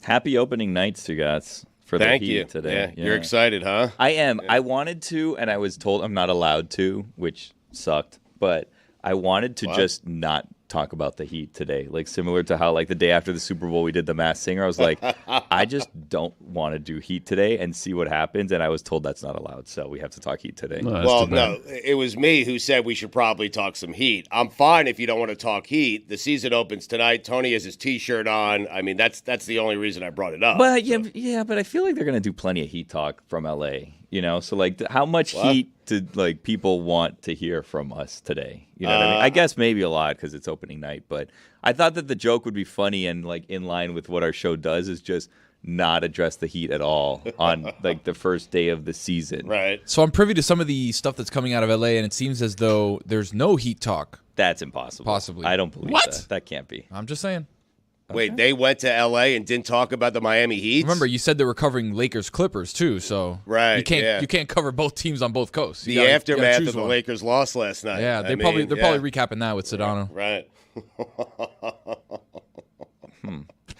Happy opening night, Stugotz, for the Heat today. Yeah. You're excited, huh? I am. I wanted to, and I was told I'm not allowed to, which sucked. But I wanted to just not talk about the Heat today. Like, similar to how, like, the day after the Super Bowl we did the Masked Singer. I was like, I just don't want to do Heat today and see what happens. And I was told that's not allowed, so we have to talk Heat today. No, it was me who said we should probably talk some Heat. I'm fine if you don't want to talk Heat. The season opens tonight. Tony has his T-shirt on. I mean, that's the only reason I brought it up. But but I feel like they're gonna do plenty of Heat talk from LA. You know, so like, how much Heat do like people want to hear from us today? You know what I mean? I guess maybe a lot because it's opening night. But I thought that the joke would be funny and like in line with what our show does is just not address the Heat at all on like the first day of the season. Right. So I'm privy to some of the stuff that's coming out of LA, and it seems as though there's no Heat talk. That's impossible. Possibly. I don't believe that. That can't be. I'm just saying. Wait, they went to L.A. and didn't talk about the Miami Heat? Remember, you said they were covering Lakers-Clippers, too, so you can't cover both teams on both coasts. The aftermath of the Lakers' loss last night. Yeah, they're probably recapping that with Sedano. Right.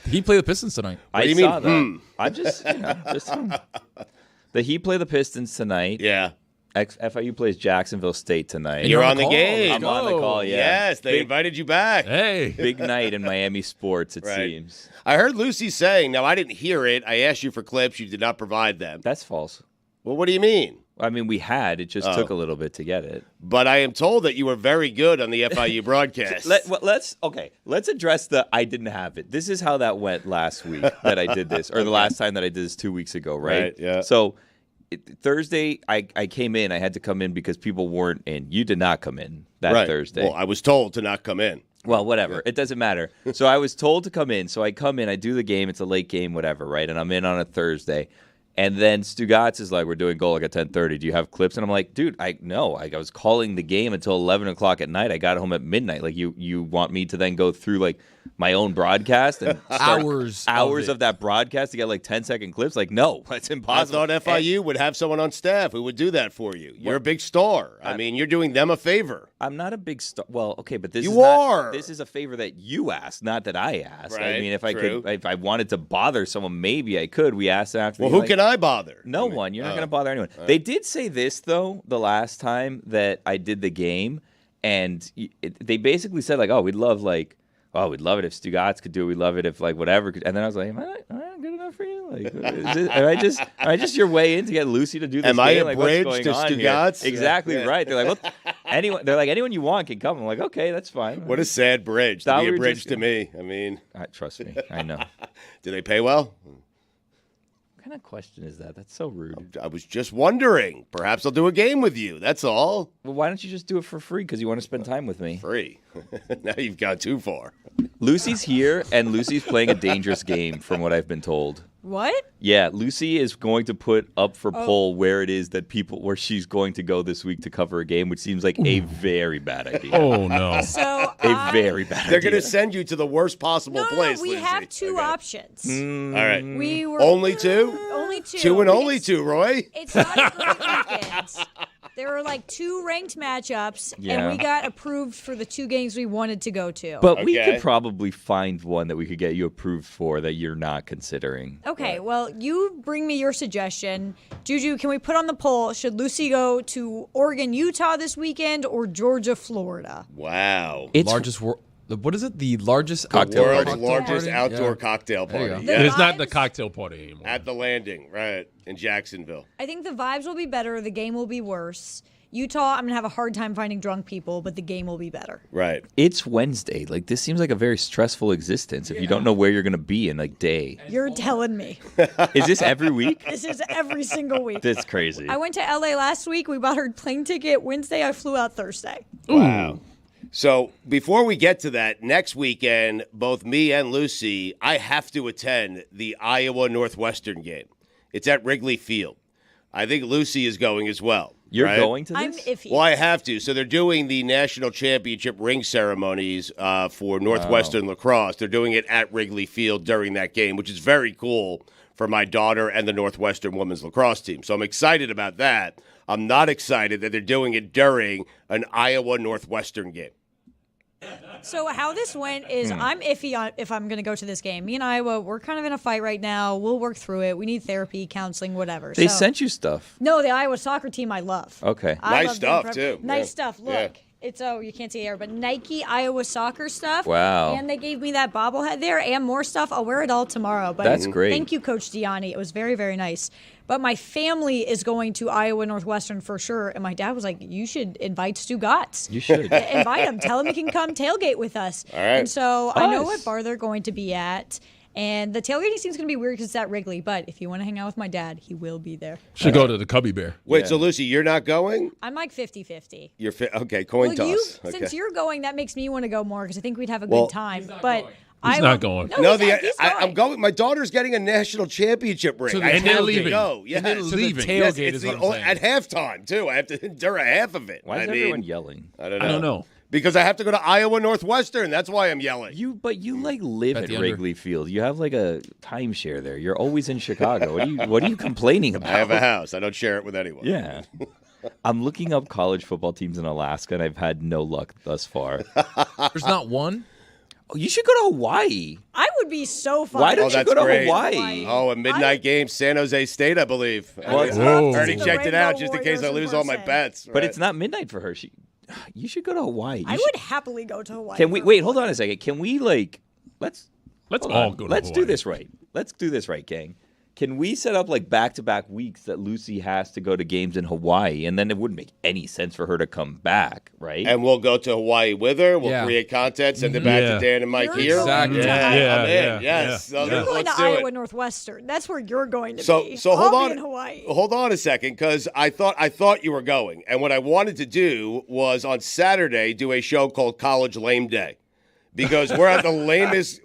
He played the Pistons tonight. I saw that. I'm just, the Heat play the Pistons tonight. Yeah. FIU plays Jacksonville State tonight. And you're on the game. I'm on the call, yeah. Yes, they invited you back. Hey. Big night in Miami sports, it seems. I heard Lucy saying, now I didn't hear it. I asked you for clips. You did not provide them. That's false. Well, what do you mean? I mean, we had. It just took a little bit to get it. But I am told that you were very good on the FIU broadcast. Let's address the I didn't have it. This is how that went last week that I did this, or the last time that I did this 2 weeks ago, right? Yeah. So Thursday, I came in. I had to come in because people weren't in. You did not come in that Thursday. Well, I was told to not come in. Well, whatever. It doesn't matter. So I was told to come in. So I come in. I do the game. It's a late game, whatever, right? And I'm in on a Thursday. And then Stugotz is like, we're doing goal like at 10:30. Do you have clips? And I'm like, dude, I was calling the game until 11 o'clock at night. I got home at midnight. Like, you want me to then go through, like, my own broadcast and hours of that broadcast to get, like, 10-second clips? Like, no, that's impossible. I thought FIU would have someone on staff who would do that for you. You're a big star. I mean, you're doing them a favor. I'm not a big star. Well, okay, but this is a favor that you asked, not that I asked. Right, I mean, if I wanted to bother someone, maybe I could. We asked after. Well, who can I bother? No one. You're not going to bother anyone. They did say this though the last time that I did the game, and they basically said like, we'd love it if Stugotz could do it. We'd love it if like whatever. And then I was like, am I good enough for you? Like, am I just your way in to get Lucy to do this? Am I a bridge to Stugotz? Exactly right. They're like, well, anyone you want can come. I'm like, okay, that's fine. What a sad bridge to be a bridge to me. I mean, trust me, I know. Do they pay well? What kind of question is that? That's so rude. I was just wondering. Perhaps I'll do a game with you. That's all. Well, why don't you just do it for free? Because you want to spend time with me. Free? Now you've gone too far. Lucy's here, and Lucy's playing a dangerous game, from what I've been told. What? Yeah, Lucy is going to put up for poll where it is that where she's going to go this week to cover a game, which seems like a very bad idea. Oh, no. So a very bad idea. They're going to send you to the worst possible place, No, we Lucy. have two options. All right. We were only two? Only two. Two and only two, Roy. It's not a great weekend. There were like two ranked matchups, and we got approved for the two games we wanted to go to. But we could probably find one that we could get you approved for that you're not considering. Okay, well, you bring me your suggestion. Juju, can we put on the poll, should Lucy go to Oregon, Utah this weekend or Georgia, Florida? Wow. What is it? The largest cocktail world's party. largest outdoor cocktail party. Yeah. It's not the cocktail party anymore. At the Landing, right, in Jacksonville. I think the vibes will be better. The game will be worse. Utah, I'm going to have a hard time finding drunk people, but the game will be better. Right. It's Wednesday. Like, this seems like a very stressful existence if you don't know where you're going to be in, like, day. You're telling me. Is this every week? This is every single week. That's crazy. I went to L.A. last week. We bought her plane ticket Wednesday. I flew out Thursday. Wow. So before we get to that, next weekend, both me and Lucy, I have to attend the Iowa Northwestern game. It's at Wrigley Field. I think Lucy is going as well. You're going to this? I'm iffy. Well, I have to. So they're doing the national championship ring ceremonies for Northwestern lacrosse. They're doing it at Wrigley Field during that game, which is very cool for my daughter and the Northwestern women's lacrosse team. So I'm excited about that. I'm not excited that they're doing it during an Iowa Northwestern game. So how this went is I'm iffy on if I'm going to go to this game. Me and Iowa, we're kind of in a fight right now. We'll work through it. We need therapy, counseling, whatever. They sent you stuff. No, the Iowa soccer team I love. Okay. Nice stuff, too. Nice stuff. Look. Yeah. It's you can't see here, but Nike Iowa soccer stuff. Wow. And they gave me that bobblehead there and more stuff. I'll wear it all tomorrow. But that's great. Thank you, Coach Diani. It was very, very nice. But my family is going to Iowa Northwestern for sure. And my dad was like, you should invite Stugotz. You should. Invite him. Tell him he can come tailgate with us. All right. And so I know what bar they're going to be at. And the tailgating seems going to be weird because it's at Wrigley. But if you want to hang out with my dad, he will be there. Should go to the Cubby Bear. Wait, so Lucy, you're not going? I'm like 50-50. You're okay, coin toss. Since you're going, that makes me want to go more because I think we'd have a good time. But He's not going. No, I'm going. My daughter's getting a national championship ring. And they're leaving. Go. Yes. They're leaving. Tailgate is what I'm saying. At halftime, too. I have to endure a half of it. Why is everyone yelling? I don't know. Because I have to go to Iowa Northwestern. That's why I'm yelling. But you like live at Wrigley Field. You have like a timeshare there. You're always in Chicago. What are you complaining about? I have a house. I don't share it with anyone. Yeah. I'm looking up college football teams in Alaska, and I've had no luck thus far. There's not one? Oh, you should go to Hawaii. I would be so fun. Why don't you go to Hawaii? Oh, a midnight game, San Jose State, I believe. Well, I already checked it out just in case I lose all my bets. But it's not midnight for her. You should go to Hawaii. I would happily go to Hawaii. Can we wait? Hold on a second. Can we let's all go to Let's Hawaii. do this right. Let's do this right, gang. Can we set up like back-to-back weeks that Lucy has to go to games in Hawaii, and then it wouldn't make any sense for her to come back, right? And we'll go to Hawaii with her. We'll create content, send it back to Dan and Mike here. Exactly. I'm in. Yes. You're going to Iowa Northwestern. That's where you're going to be. So hold I'll on. be in Hawaii. Hold on a second, because I thought you were going, and what I wanted to do was on Saturday do a show called College Lame Day. Because we're at the lamest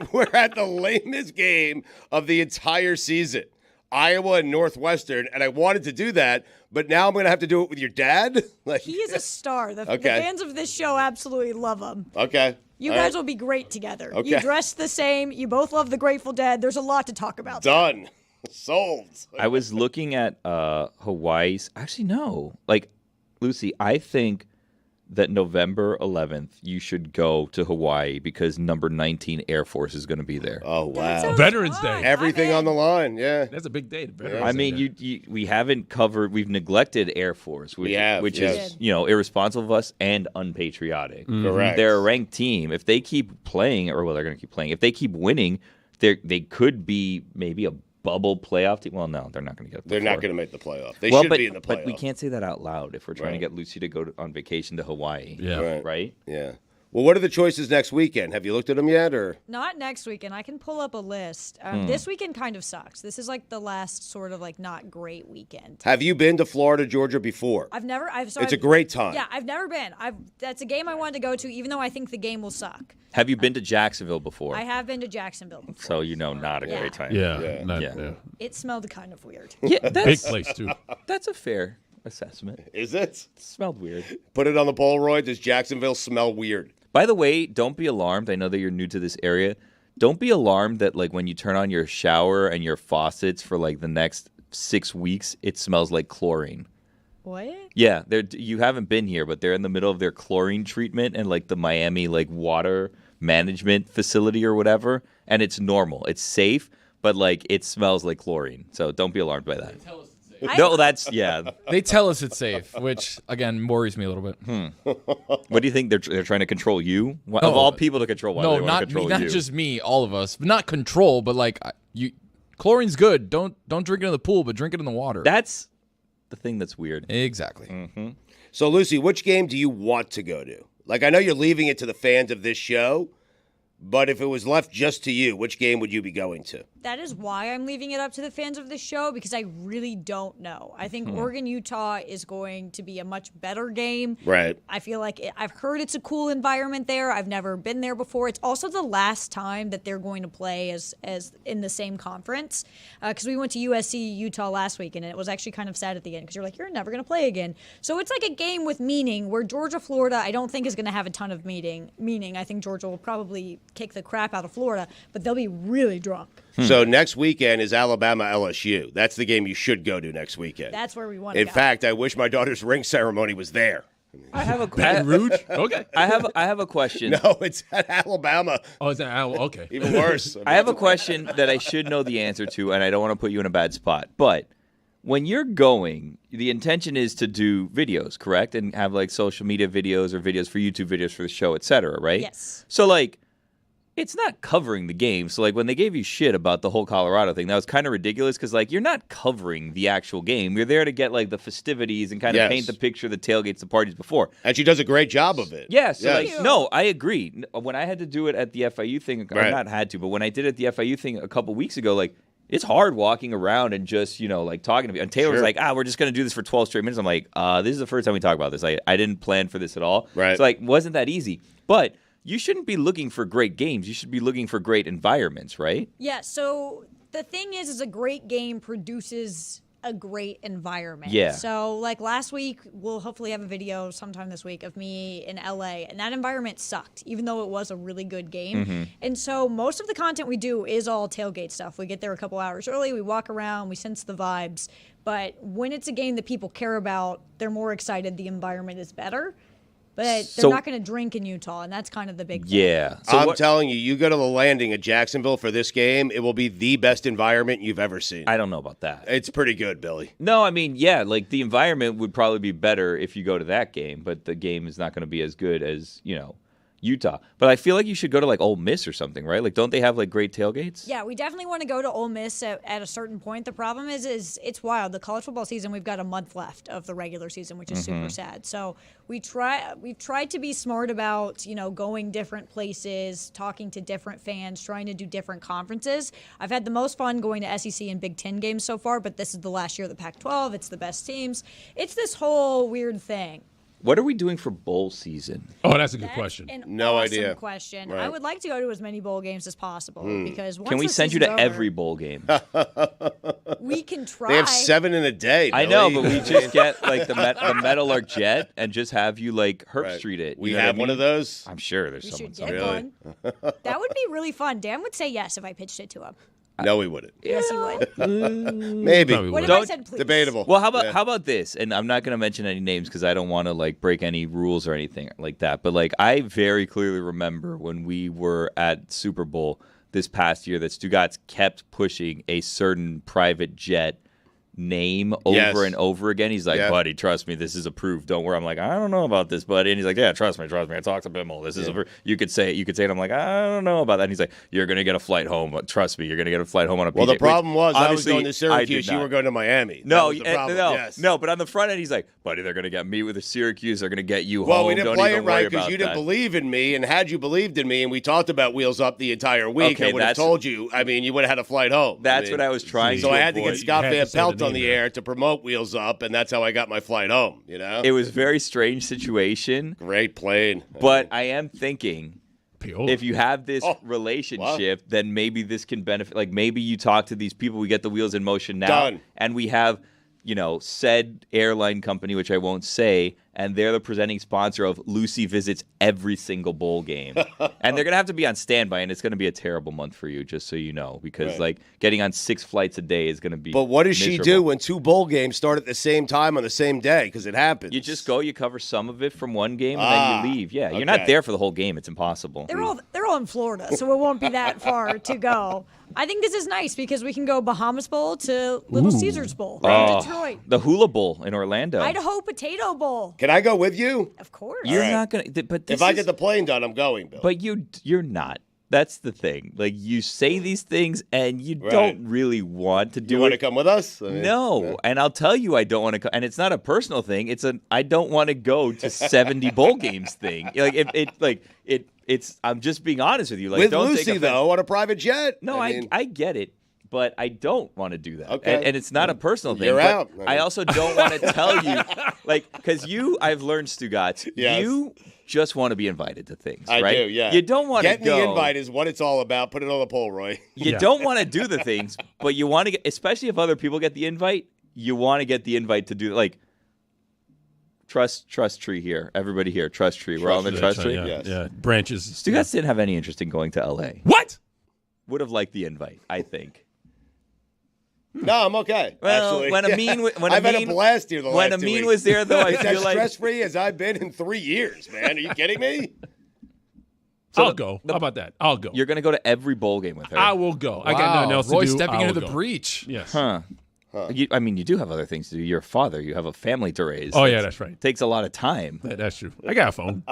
game of the entire season. Iowa and Northwestern, and I wanted to do that, but now I'm going to have to do it with your dad? He is a star. The fans of this show absolutely love him. Okay. You guys will be great together. Okay. You dress the same. You both love the Grateful Dead. There's a lot to talk about. Done. Sold. I was looking at Hawaii's. Actually, no. Like, Lucy, I think that November 11th, you should go to Hawaii because number 19 Air Force is going to be there. Oh, wow. Veterans Day. Everything on the line, yeah. That's a big day. I mean, we haven't covered, we've neglected Air Force, which is, irresponsible of us and unpatriotic. Mm-hmm. Correct. They're a ranked team. If they keep playing, they're going to keep playing. If they keep winning, they could be maybe a bubble playoff team. Well, no, they're not going to get. They're not going to make the playoff. They should be in the playoff. But we can't say that out loud if we're trying to get Lucy to go on vacation to Hawaii. Yeah. Right? Yeah. Well, what are the choices next weekend? Have you looked at them yet, or not next weekend? I can pull up a list. This weekend kind of sucks. This is like the last sort of like not great weekend. Have you been to Florida, Georgia before? It's a great time. Yeah, I've never been. That's a game I wanted to go to, even though I think the game will suck. Have you been to Jacksonville before? I have been to Jacksonville before. So not a great time. Yeah. It smelled kind of weird. Yeah, big place too. That's a fair assessment. Is it? It smelled weird. Put it on the Polaroid. Does Jacksonville smell weird? By the way, don't be alarmed. I know that you're new to this area. Don't be alarmed that like when you turn on your shower and your faucets for like the next 6 weeks, it smells like chlorine. What? Yeah, you haven't been here, but they're in the middle of their chlorine treatment and like the Miami like water management facility or whatever, and it's normal. It's safe, but like it smells like chlorine. So don't be alarmed by that. No, They tell us it's safe, which again worries me a little bit. What do you think they're trying to control you? Of all people to control, why do they want to control you? No, not just me. All of us, not control, but like chlorine's good. Don't drink it in the pool, but drink it in the water. That's the thing that's weird. Exactly. Mm-hmm. So, Lucy, which game do you want to go to? Like, I know you're leaving it to the fans of this show, but if it was left just to you, which game would you be going to? That is why I'm leaving it up to the fans of the show, because I really don't know. I think Oregon-Utah is going to be a much better game. Right. I feel like I've heard it's a cool environment there. I've never been there before. It's also the last time that they're going to play as in the same conference, because we went to USC-Utah last week, and it was actually kind of sad at the end because you're like, you're never going to play again. So it's like a game with meaning, where Georgia-Florida I don't think is going to have a ton of meaning. I think Georgia will probably kick the crap out of Florida, but they'll be really drunk. So next weekend is Alabama-LSU. That's the game you should go to next weekend. That's where we want to go. In fact, I wish my daughter's ring ceremony was there. I have a Baton Rouge? Okay. I have a question. No, it's at Alabama. Oh, is that okay? Even worse. I have a question that I should know the answer to, and I don't want to put you in a bad spot. But when you're going, the intention is to do videos, correct? And have like social media videos or videos for YouTube videos for the show, etc., right? Yes. So like, it's not covering the game. So like when they gave you shit about the whole Colorado thing, that was kind of ridiculous because like you're not covering the actual game. You're there to get like the festivities and kind of paint the picture of the tailgates, the parties before. And she does a great job of it. Yeah, so like, no, I agree. When I had to do it at the FIU thing, I not had to, but when I did it at the FIU thing a couple weeks ago, like it's hard walking around and just, like talking to people. And Taylor was like, we're just going to do this for 12 straight minutes. I'm like, this is the first time we talk about this. I didn't plan for this at all. Right. So like, wasn't that easy. But you shouldn't be looking for great games. You should be looking for great environments, right? Yeah, so the thing is a great game produces a great environment. Yeah. So like last week, we'll hopefully have a video sometime this week of me in LA, and that environment sucked, even though it was a really good game. Mm-hmm. And so most of the content we do is all tailgate stuff. We get there a couple hours early, we walk around, we sense the vibes. But when it's a game that people care about, they're more excited, the environment is better. But they're not going to drink in Utah, and that's kind of the big thing. Yeah. So I'm telling you, you go to the Landing at Jacksonville for this game, it will be the best environment you've ever seen. I don't know about that. It's pretty good, Billy. No, I mean, yeah, like the environment would probably be better if you go to that game, but the game is not going to be as good as, Utah. But I feel like you should go to like Ole Miss or something, right? Like, don't they have like great tailgates? Yeah, we definitely want to go to Ole Miss at a certain point. The problem is it's wild. The college football season, we've got a month left of the regular season, which is super sad. So we've tried to be smart about, going different places, talking to different fans, trying to do different conferences. I've had the most fun going to SEC and Big Ten games so far, but this is the last year of the Pac-12. It's the best teams. It's this whole weird thing. What are we doing for bowl season? Oh, that's a good question. No awesome idea. Question. Right. I would like to go to as many bowl games as possible because once Can we the send you to season's every over, bowl game? we can try. They have 7 in a day. I know, but we just get like the Meadowlark Jet and just have you like Herb Street it. We You know have what I one mean? of those. I'm sure there's We someone should get somewhere. one. That would be really fun. Dan would say yes if I pitched it to him. No, we wouldn't. Yes, he would. Maybe. Probably What if would. I said please? Debatable. Well, how about this? And I'm not going to mention any names because I don't want to like break any rules or anything like that. But like I very clearly remember when we were at Super Bowl this past year that Stugotz kept pushing a certain private jet name over and over again. He's like, buddy, trust me, this is approved. Don't worry. I'm like, I don't know about this, buddy. And he's like, yeah, trust me. I talked to Bimmel. This is approved. You could say it. And I'm like, I don't know about that. And he's like, you're gonna get a flight home. But trust me, you're gonna get a flight home on a PJ. Well, the problem was I was honestly, going to Syracuse. You were going to Miami. No, That was the problem. Yes. no. But on the front end, he's like, buddy, they're gonna get me with the Syracuse. They're gonna get you Well, home. we didn't Don't play it even worry right because about you didn't that. believe in me. And had you believed in me, and we talked about Wheels Up the entire week, Okay, I would have told you. I mean, you would have had a flight home. That's what I was trying So to I had to avoid. get Scott You had Van to say Pelt the on name the there. air to promote Wheels Up, and that's how I got my flight home. It was a very strange situation, Great plane. but I am thinking Piola. if you have this relationship, then maybe this can benefit. Like maybe you talk to these people, we get the wheels in motion now, Done. and we have, said airline company, which I won't say, and they're the presenting sponsor of Lucy visits every single bowl game, and they're gonna have to be on standby, and it's gonna be a terrible month for you, just so you know, because like getting on 6 flights a day is gonna be. But what does she miserable. do when 2 bowl games start at the same time on the same day? Because it happens. You just go, you cover some of it from one game, and then you leave. Yeah, you're not okay. there for the whole game. It's impossible. They're all in Florida, so it won't be that far to go. I think this is nice because we can go Bahamas Bowl to Little Caesars Bowl in Detroit, The Hula Bowl in Orlando. Idaho Potato Bowl. Can I go with you? Of course. You're right. not gonna. But this If I is- get the plane done, I'm going, Bill. But you're not. That's the thing. Like you say these things, and you don't really want to do you want to it. come with us? I mean, No, and I'll tell you, I don't want to. And it's not a personal thing. It's I don't want to go to 70 bowl games thing. It's. I'm just being honest with you. Like, with don't take Lucy, offense. though, on a private jet. No, I get it, but I don't want to do that. Okay. And it's not a personal thing. You're but out. I also don't want to tell you, because I've learned, Stugotz, Yes. you just want to be invited to things, I right? do, yeah. You don't want to Getting go. the invite is what it's all about. Put it on the poll, Roy. You don't want to do the things, but you want to get, especially if other people get the invite, you want to get the invite to do, like, trust tree here. Everybody here, trust tree. We're all in the trust tree. Yeah, Yes. yeah. Branches. Stugotz didn't have any interest in going to L.A. What? Would have liked the invite, I think. No, I'm okay. Well, actually. when I've had a blast here the last 2 weeks. When Amin was there, though, I It's as feel like stress-free as I've been in 3 years, man. Are you kidding me? I'll go. How about that? I'll go. You're going to go to every bowl game with her. I will go. I got Wow, nothing else Roy to do. stepping I into will the go. breach. Yes. Huh. You do have other things to do. You're a father. You have a family to raise. Oh, yeah, that's right. Takes a lot of time. That's true. I got a phone.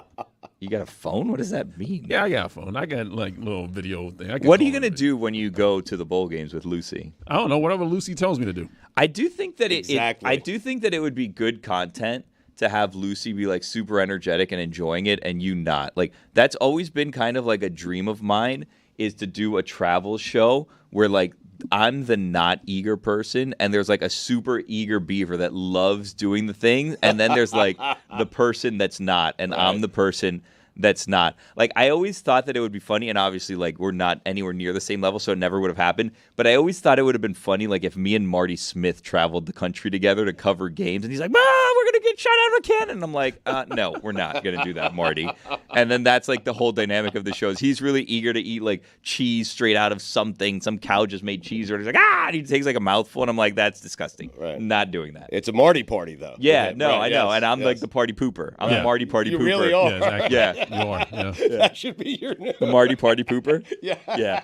You got a phone? What does that mean? Yeah, I got a phone. I got like little video thing. What are you going to do when you go to the bowl games with Lucy? I don't know. Whatever Lucy tells me to do. I do think that Exactly. I do think that it would be good content to have Lucy be like super energetic and enjoying it and you not. Like that's always been kind of like a dream of mine is to do a travel show where like I'm the not eager person and there's like a super eager beaver that loves doing the thing and then there's like the person that's not and I'm the person that's not. Like I always thought that it would be funny and obviously like we're not anywhere near the same level so it never would have happened, but I always thought it would have been funny like if me and Marty Smith traveled the country together to cover games and he's like, we're going to get shot out of a cannon. And I'm like, no, we're not going to do that, Marty. And then that's like the whole dynamic of the show is he's really eager to eat like cheese straight out of something. Some cow just made cheese or he's like, and he takes like a mouthful and I'm like, that's disgusting. Right. Not doing that. It's a Marty party, though. Yeah, Okay, no, right, I know. yes, And I'm like yes. the party pooper. I'm Yeah. the Marty party You pooper. really are. Yeah, exactly. Yeah. You are. Yeah. That should be your new. The Marty party pooper? Yeah. Yeah.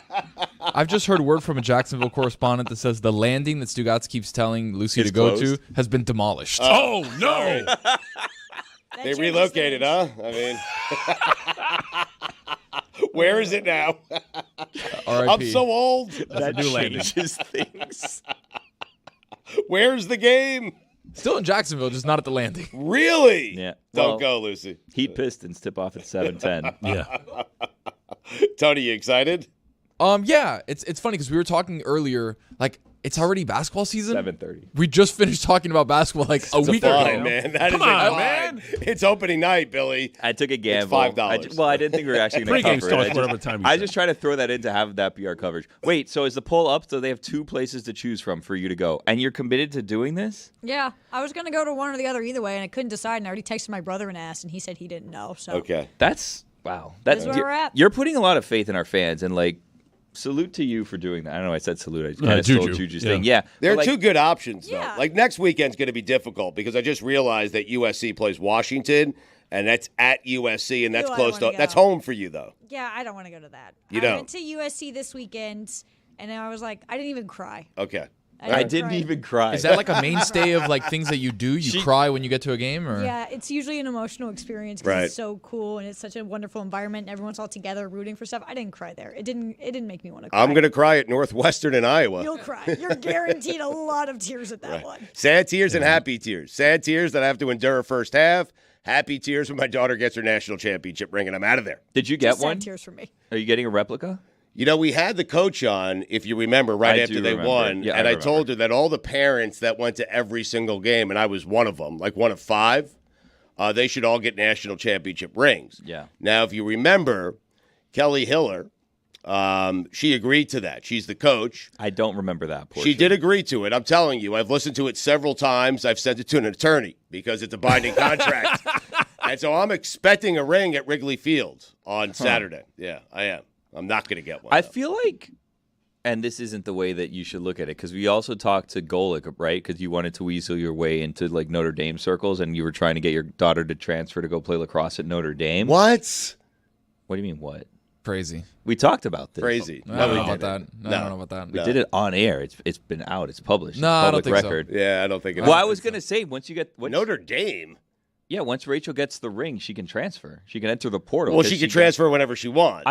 I've just heard word from a Jacksonville correspondent that says the landing that Stugotz keeps telling Lucy Is to go closed? to has been demolished. Oh no! That They changes relocated, things. huh? I mean, where is it now? I'm R.I.P. so old. That new landing. changes things. Where's the game? Still in Jacksonville, just not at the landing. Really? Yeah. Don't Well, go, Lucy. Heat Pistons tip off at 7:10. Yeah. Tony, you excited? Yeah, it's funny because we were talking earlier, like it's already basketball season. 7:30. We just finished talking about basketball like a It's week a ago. fine, man. That Come is a on, fine. man. It's opening night, Billy. I took a gamble. $5. I didn't think we were actually going to Pre-game cover starts it. whatever time you I say. just try to throw that in to have that be our coverage. Wait, so is the poll up? So they have 2 places to choose from for you to go, and you're committed to doing this? Yeah, I was gonna go to one or the other either way, and I couldn't decide. And I already texted my brother and asked, and he said he didn't know. So Okay. That's wow. That's where we're at. You're putting a lot of faith in our fans, and like, salute to you for doing that. I don't know. I said salute. I just kind of stole Juju. Juju's Yeah. thing. Yeah, There are but, like, 2 good options, though. Yeah. Like, next weekend's going to be difficult because I just realized that USC plays Washington, and that's at USC, and that's Ew, I close don't to wanna that's go. home for you, though. yeah, I don't want to go to that. You I don't? went to USC this weekend, and I was like, I didn't even cry. Okay. I didn't even cry. Is that like a mainstay of like things that you do? You cry when you get to a game, or Yeah, it's usually an emotional experience because Right. it's so cool and it's such a wonderful environment and everyone's all together rooting for stuff. I didn't cry there. It didn't make me want to cry. I'm going to cry at Northwestern in Iowa. You'll cry. You're guaranteed a lot of tears at that one. Sad tears and happy tears. Sad tears that I have to endure a first half. Happy tears when my daughter gets her national championship ring and I'm out of there. Did you get Just sad one? tears for me. Are you getting a replica? You know, we had the coach on, if you remember, right I after do they remember. won. Yeah, and I I told her that all the parents that went to every single game, and I was one of them, like one of 5, they should all get national championship rings. Yeah. Now, if you remember, Kelly Hiller, she agreed to that. She's the coach. I don't remember that portion. She did agree to it. I'm telling you, I've listened to it several times. I've sent it to an attorney because it's a binding contract. And so I'm expecting a ring at Wrigley Field on Saturday. Yeah, I am. I'm not going to get one. I though. feel like, and this isn't the way that you should look at it, because we also talked to Golick, right? Because you wanted to weasel your way into like Notre Dame circles, and you were trying to get your daughter to transfer to go play lacrosse at Notre Dame. What? What do you mean? What? crazy? We talked about this. Crazy. I don't we know about didn't. that. No, I don't know about that. We did it on air. It's been out. It's published. No, it's I don't public think so. record. Yeah, I don't think it Well, is. I was gonna say once you get Notre Dame. yeah, once Rachel gets the ring, she can transfer. She can enter the portal. Well, 'cause she can transfer whenever she wants.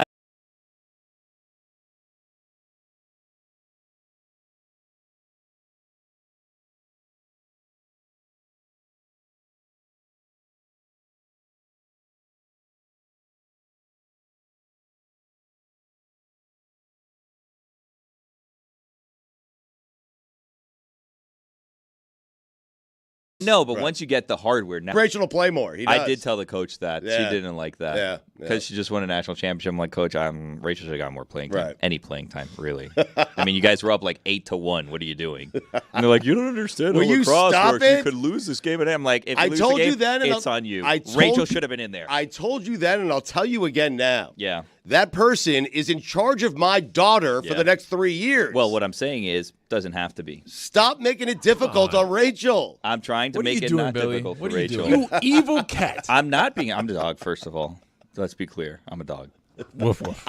No, but Right. once you get the hardware, now Rachel will play more. He does. I did tell the coach that Yeah. she didn't like that. Yeah, yeah. because she just won a national championship. I'm like, Coach, Rachel should have got more playing time. Right. Any playing time, really. I mean, you guys were up like 8-1. What are you doing? And they're like, you don't understand. Will how you lacrosse stop works. it? You could lose this game. And I'm like, if you I lose told the game, you then, and it's I'll- on you. I told Rachel you- should have been in there. I told you then, and I'll tell you again now. Yeah. that person is in charge of my daughter for Yeah. the next 3 years. Well, what I'm saying is, doesn't have to be. Stop making it difficult on Rachel. I'm trying to What are make you it doing, not Billy? difficult for What are you Rachel. doing? You evil cat. I'm not being. I'm the dog. First of all, let's be clear. I'm a dog. Woof woof.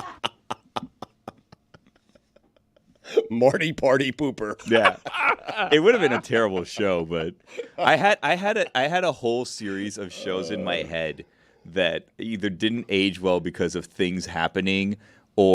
Marty Party Pooper. Yeah, it would have been a terrible show, but I had a whole series of shows in my head that either didn't age well because of things happening or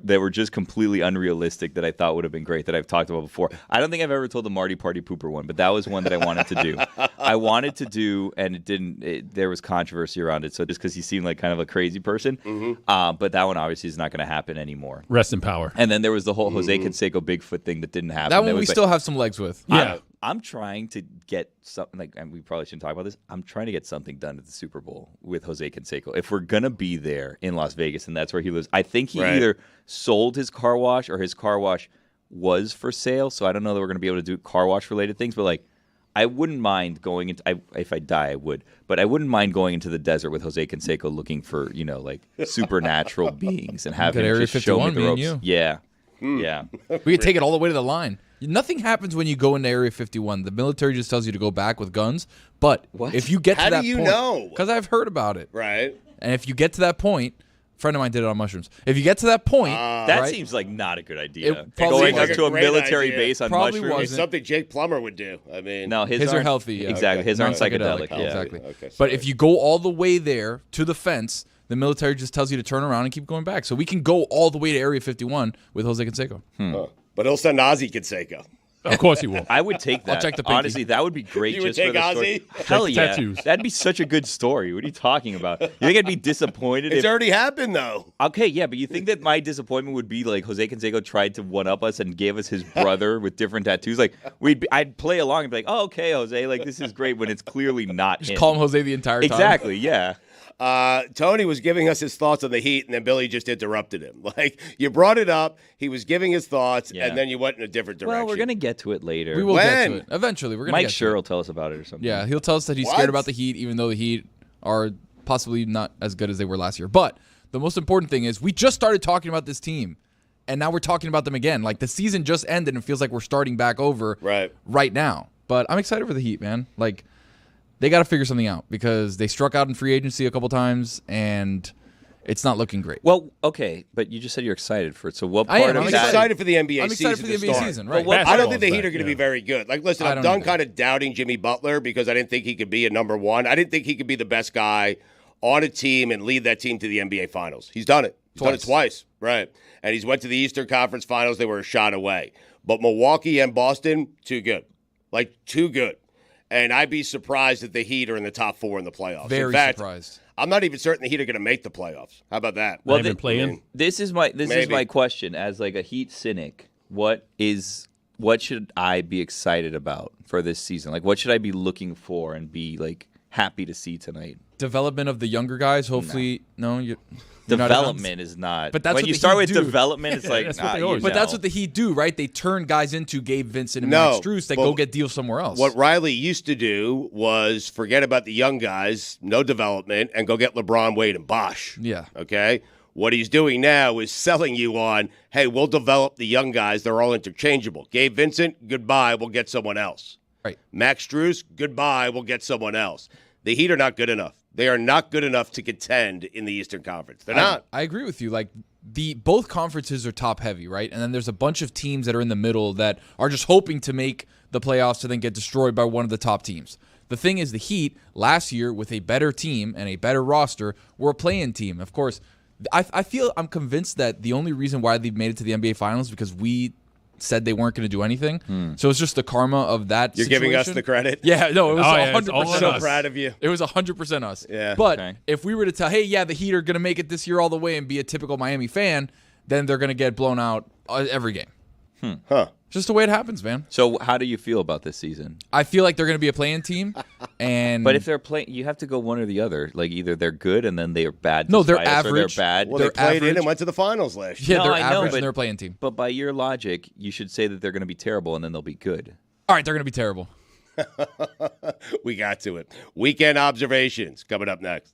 that were just completely unrealistic that I thought would have been great that I've talked about before. I don't think I've ever told the Marty Party Pooper one, but that was one that I wanted to do. I wanted to do, and it didn't. There was controversy around it, so just because he seemed like kind of a crazy person. But that one obviously is not going to happen anymore. Rest in power. And then there was the whole Jose Canseco Bigfoot thing that didn't happen. That one was we like- still have some legs with. Yeah. I'm trying to get something like, and we probably shouldn't talk about this. I'm trying to get something done at the Super Bowl with Jose Canseco. If we're gonna be there in Las Vegas, and that's where he lives, I think he Right. either sold his car wash or his car wash was for sale. So I don't know that we're gonna be able to do car wash related things. But like, I wouldn't mind going into. If I die, I would. But I wouldn't mind going into the desert with Jose Canseco, looking for like supernatural beings and having Got Area just show me 51, the me and ropes. you. Yeah, yeah. We could take it all the way to the line. Nothing happens when you go into Area 51. The military just tells you to go back with guns. But What? if you get How to do that you point, know? because I've heard about it, Right? and if you get to that point, a friend of mine did it on mushrooms. If you get to that point, That right, seems like not a good idea. It probably Going wasn't. up to a Great military idea. base on Probably mushrooms. wasn't. It's something Jake Plummer would do. I mean, No, his are aren't- healthy. Yeah. Exactly, his aren't psychedelic. Yeah. Exactly. Okay, But sorry. if you go all the way there to the fence, the military just tells you to turn around and keep going back. So we can go all the way to Area 51 with Jose Canseco. But he'll send Ozzy Canseco. Of course he will. I would take that. check the pinky. Honestly, that would be great. You would just for take the story. Ozzy? Hell Check the yeah, tattoos. that'd be such a good story. What are you talking about? You think I'd be disappointed? It's if, already happened, though. okay, yeah, but you think that my disappointment would be like Jose Canseco tried to one up us and gave us his brother with different tattoos? Like I'd play along and be like, oh, okay, Jose, like this is great when it's clearly not Just him. call him Jose the entire time. Exactly, yeah. Tony was giving us his thoughts on the Heat, and then Billy just interrupted him. Like, you brought it up, he was giving his thoughts, Yeah. and then you went in a different direction. Well, we're gonna get to it later. We will get When? to it. Eventually, we're going to Mike get to sure it. will tell us about it or something. Yeah, he'll tell us that he's What? scared about the Heat, even though the Heat are possibly not as good as they were last year. But the most important thing is we just started talking about this team, and now we're talking about them again. Like, the season just ended, and it feels like we're starting back over right now. But I'm excited for the Heat, man. Like, they got to figure something out because they struck out in free agency a couple times, and it's not looking great. Well, okay, but you just said you're excited for it. So what I part am. of He's that? excited for the NBA I'm season. excited for the to NBA start. season, right? I don't think the Basketball's Heat are going to back, be yeah. very good. Like, listen, I I'm don't done either. kind of doubting Jimmy Butler because I didn't think he could be a number one. I didn't think he could be the best guy on a team and lead that team to the NBA Finals. He's done it. He's done it twice, right? And he's went to the Eastern Conference Finals. They were a shot away. But Milwaukee and Boston, too good. Like, too good. And I'd be surprised if the Heat are in the top four in the playoffs. Very in fact, surprised. I'm not even certain the Heat are going to make the playoffs. How about that? Well, Not even playing. This is my Maybe. question as like a Heat cynic. What should I be excited about for this season? Like, what should I be looking for and be like happy to see tonight? Development of the younger guys, hopefully. No, you're not Development is not. But that's when what you the start Heat with do. development. It's like, that's what they always But No. that's what the Heat do, right? They turn guys into Gabe Vincent and No, Max Strus that but go get deals somewhere else. What Riley used to do was forget about the young guys, no development, and go get LeBron, Wade, and Bosh. Yeah. Okay? What he's doing now is selling you on, hey, we'll develop the young guys. They're all interchangeable. Gabe Vincent, goodbye. We'll get someone else. Right. Max Strus, goodbye. We'll get someone else. The Heat are not good enough. They are not good enough to contend in the Eastern Conference. They're not. I agree with you. Like both conferences are top heavy, right? And then there's a bunch of teams that are in the middle that are just hoping to make the playoffs to then get destroyed by one of the top teams. The thing is, the Heat last year with a better team and a better roster were a play-in team. Of course, I'm convinced that the only reason why they've made it to the NBA Finals is because we said they weren't going to do anything. So it's just the karma of that. You're giving us the credit? Yeah, no, it was Oh, yeah, it's 100% all on us. So us. proud of you. It was 100% us. Yeah. But Okay. if we were to tell, hey, yeah, the Heat are going to make it this year all the way and be a typical Miami fan, then they're going to get blown out every game. Huh. just the way it happens, man. So how do you feel about this season? I feel like they're going to be a playing team, and But if they're playing, you have to go one or the other. Like either they're good and then they are bad. No, they're despite us, or average. they're bad. Well, they They're played in average. and went to the finals last year. yeah, No, they're I know, average but- and they're a playing team. But by your logic, you should say that they're going to be terrible and then they'll be good. All right, they're going to be terrible. We got to it. Weekend observations coming up next.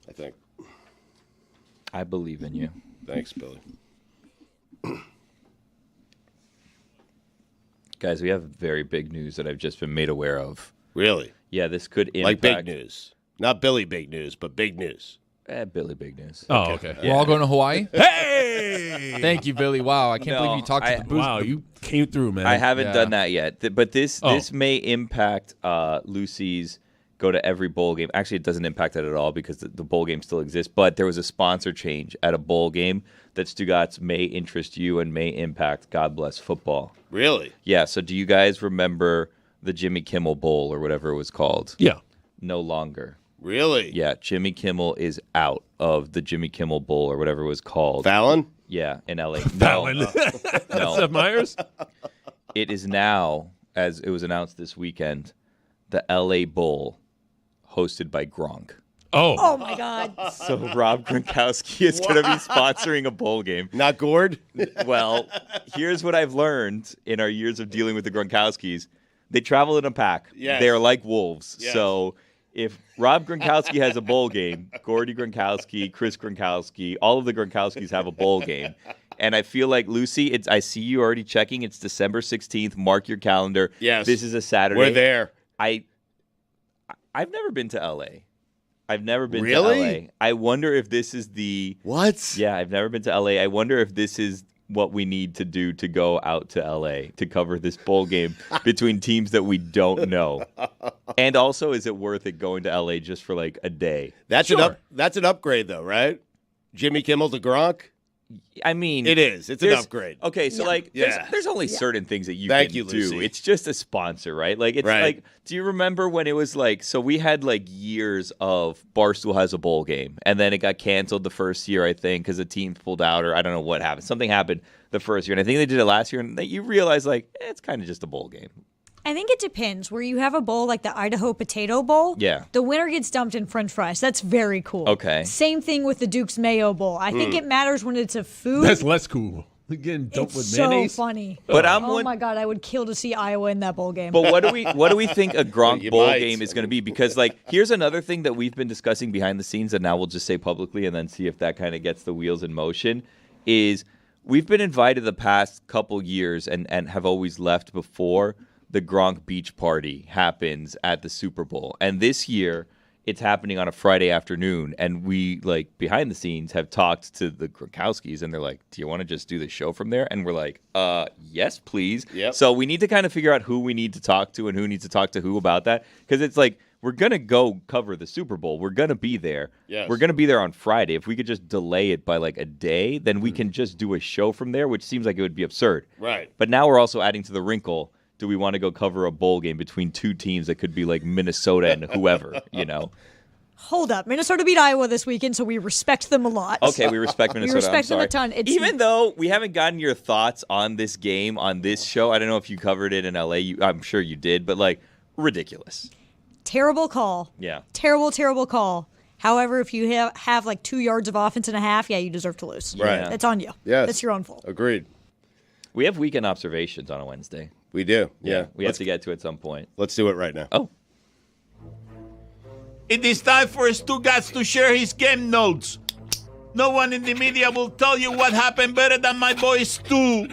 I think. I believe in you. Thanks, Billy. Guys, we have very big news that I've just been made aware of. Really? Yeah, this could impact. Like big news. Not Billy big news, but big news. Billy, big news. Oh, okay. We're all going to Hawaii? Hey! Thank you, Billy. Wow, I can't No, believe you talked to the booze. Wow, you came through, man. I haven't Yeah. done that yet. But this may impact Lucy's go to every bowl game. Actually, it doesn't impact it at all because the bowl game still exists. But there was a sponsor change at a bowl game that Stugotz may interest you and may impact God Bless Football. Really? Yeah, so do you guys remember the Jimmy Kimmel Bowl or whatever it was called? Yeah. No longer. Really? Yeah, Jimmy Kimmel is out of the Jimmy Kimmel Bowl or whatever it was called. Fallon? Yeah, in LA. Fallon. No. Seth Meyers? It is now, as it was announced this weekend, the LA Bowl hosted by Gronk. Oh my God. So Rob Gronkowski is going to be sponsoring a bowl game. Not Gord? Well, here's what I've learned in our years of dealing with the Gronkowskis. They travel in a pack. Yes. They're like wolves. Yes. So if Rob Gronkowski has a bowl game, Gordy Gronkowski, Chris Gronkowski, all of the Gronkowskis have a bowl game. And I feel like, Lucy, I see you already checking. It's December 16th. Mark your calendar. Yes. This is a Saturday. We're there. I've never been to LA. I've never been Really? to LA. I wonder if this is the... What? Yeah, I've never been to LA. I wonder if this is what we need to do to go out to LA to cover this bowl game between teams that we don't know. And also, is it worth it going to LA just for like a day? That's Sure. That's an upgrade, though, right? Jimmy Kimmel to Gronk? I mean, It is. It's an there's- upgrade. Okay, so Yeah. like, Yeah. there's only certain things that you Thank can you, do. Lucy. It's just a sponsor, right? Like, it's Right. like, do you remember when it was like, so we had like years of Barstool has a bowl game, and then it got canceled the first year, I think, because the team pulled out, or I don't know what happened. Something happened the first year, and I think they did it last year, and you realize like, it's kind of just a bowl game. I think it depends. Where you have a bowl like the Idaho Potato Bowl, Yeah. the winner gets dumped in French fries. That's very cool. Okay. Same thing with the Duke's Mayo Bowl. I think it matters when it's a food. That's less cool. Getting dumped It's with so mayonnaise. funny. But I'm Oh one. my God, I would kill to see Iowa in that bowl game. But what do we think a Gronk You bowl might. game is going to be? Because like, here's another thing that we've been discussing behind the scenes, and now we'll just say publicly, and then see if that kind of gets the wheels in motion. Is we've been invited the past couple years, and have always left before the Gronk beach party happens at the Super Bowl, and this year it's happening on a Friday afternoon, and we, like, behind the scenes have talked to the Gronkowskis, and they're like, do you want to just do the show from there? And we're like, yes, please. Yep. So we need to kind of figure out who we need to talk to and who needs to talk to who about that, because it's like, we're going to go cover the Super Bowl. We're going to be there. Yes. We're going to be there on Friday. If we could just delay it by, like, a day, then we can just do a show from there, which seems like it would be absurd. Right. But now we're also adding to the wrinkle, do we want to go cover a bowl game between two teams that could be like Minnesota and whoever, you know? Hold up. Minnesota beat Iowa this weekend, so we respect them a lot. Okay, we respect Minnesota. respect I'm them a sorry. ton. It's- Even though we haven't gotten your thoughts on this game on this show, I don't know if you covered it in LA. I'm sure you did, but like, ridiculous. Terrible call. Yeah. Terrible, terrible call. However, if you have like 2 yards of offense and a half, yeah, you deserve to lose. Right. That's on you. Yes. That's your own fault. Agreed. We have weekend observations on a Wednesday. We do. Yeah. We have to get to it at some point. Let's do it right now. Oh. It is time for Stugotz to share his game notes. No one in the media will tell you what happened better than my boy Stu.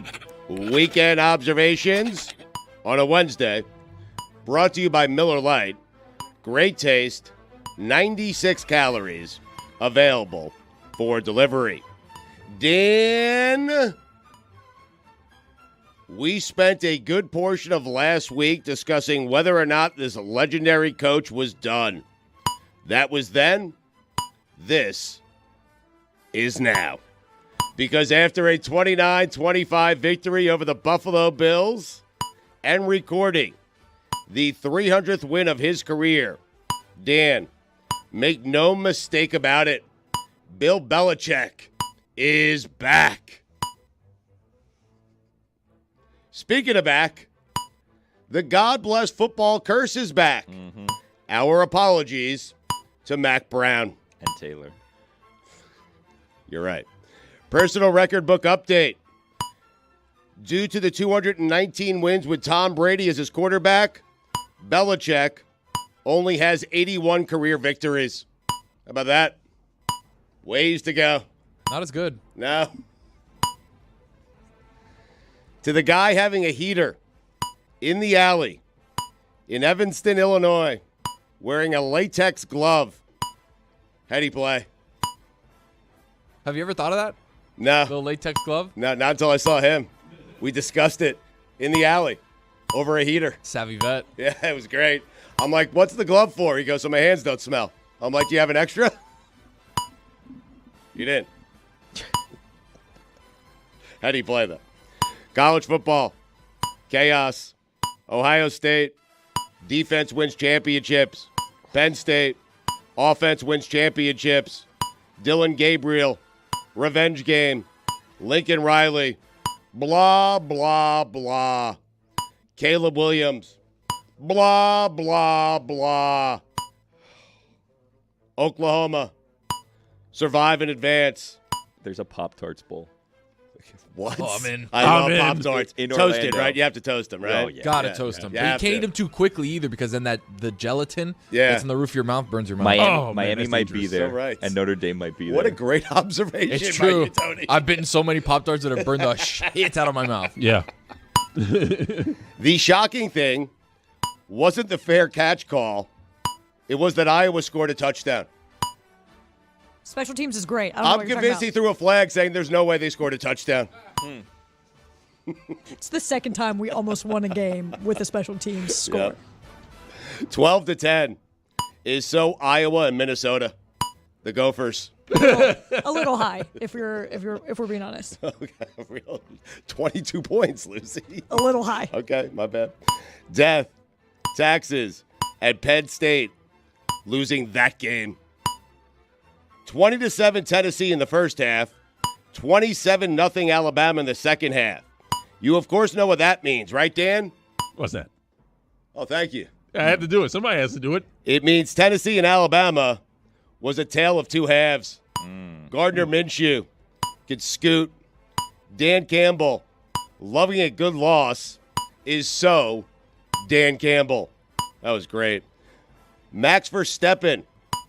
Weekend observations on a Wednesday. Brought to you by Miller Lite. Great taste, 96 calories, available for delivery. Dan, we spent a good portion of last week discussing whether or not this legendary coach was done. That was then. This is now. Because after a 29-25 victory over the Buffalo Bills and recording the 300th win of his career, Dan, make no mistake about it, Bill Belichick is back. Speaking of back, the God Bless Football curse is back. Our apologies to Mac Brown. And Taylor. You're right. Personal record book update. Due to the 219 wins with Tom Brady as his quarterback, Belichick only has 81 career victories. How about that? Ways to go. Not as good. No. To the guy having a heater in the alley in Evanston, Illinois, wearing a latex glove. How'd he play? Have you ever thought of that? No. Little latex glove? No, not until I saw him. We discussed it in the alley over a heater. Savvy vet. Yeah, it was great. I'm like, what's the glove for? He goes, so my hands don't smell. I'm like, do you have an extra? You didn't. How'd he play, though? College football. Chaos. Ohio State. Defense wins championships. Penn State. Offense wins championships. Dylan Gabriel. Revenge game. Lincoln Riley. Blah, blah, blah. Caleb Williams. Blah, blah, blah. Oklahoma. Survive in advance. There's a Pop-Tarts Bowl. What? Oh, I'm in. I love Pop-Tarts. In Toasted, Orlando. right? You have to toast them, right? Oh, yeah. Gotta toast them. You But you have can't to. eat them too quickly either, because then the gelatin Yeah. that's in the roof of your mouth burns your mouth. Miami, Oh, man, Miami that's might be dangerous. there, So right. and Notre Dame might be there. What a great observation It's by true. you, Tony. I've bitten so many Pop-Tarts that have burned the shit out of my mouth. Yeah. The shocking thing wasn't the fair catch call. It was that Iowa scored a touchdown. Special teams is great. I don't know I'm what you're convinced talking he threw a flag saying there's no way they scored a touchdown. about. It's the second time we almost won a game with a special teams score. Yep. 12-10 is so Iowa and Minnesota, the Gophers. A little high, if we're being honest. Okay, real 22 points, Lucy. A little high. Okay, my bad. Death, taxes, and Penn State losing that game. 20-7 Tennessee in the first half. 27-0 Alabama in the second half. You, of course, know what that means, right, Dan? What's that? Oh, thank you. I had to do it. Somebody has to do it. It means Tennessee and Alabama was a tale of two halves. Gardner Minshew could scoot. Dan Campbell, loving a good loss, is so Dan Campbell. That was great. Max Verstappen.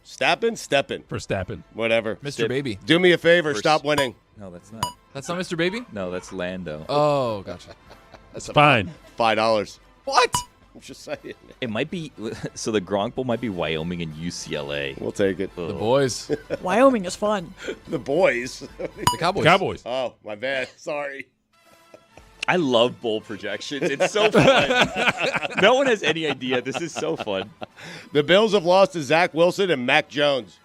Steppen? Verstappen. Whatever. Mr. Baby. Do me a favor. Stop winning. No, that's not. That's not Mr. Baby? No, that's Lando. Oh, gotcha. That's fine. $5. What? I'm just saying. It might be. So the Gronk Bowl might be Wyoming and UCLA. We'll take it. The boys. Wyoming is fun. The boys. The Cowboys. Cowboys. Oh, my bad. Sorry. I love bowl projections. It's so fun. No one has any idea. This is so fun. The Bills have lost to Zach Wilson and Mac Jones.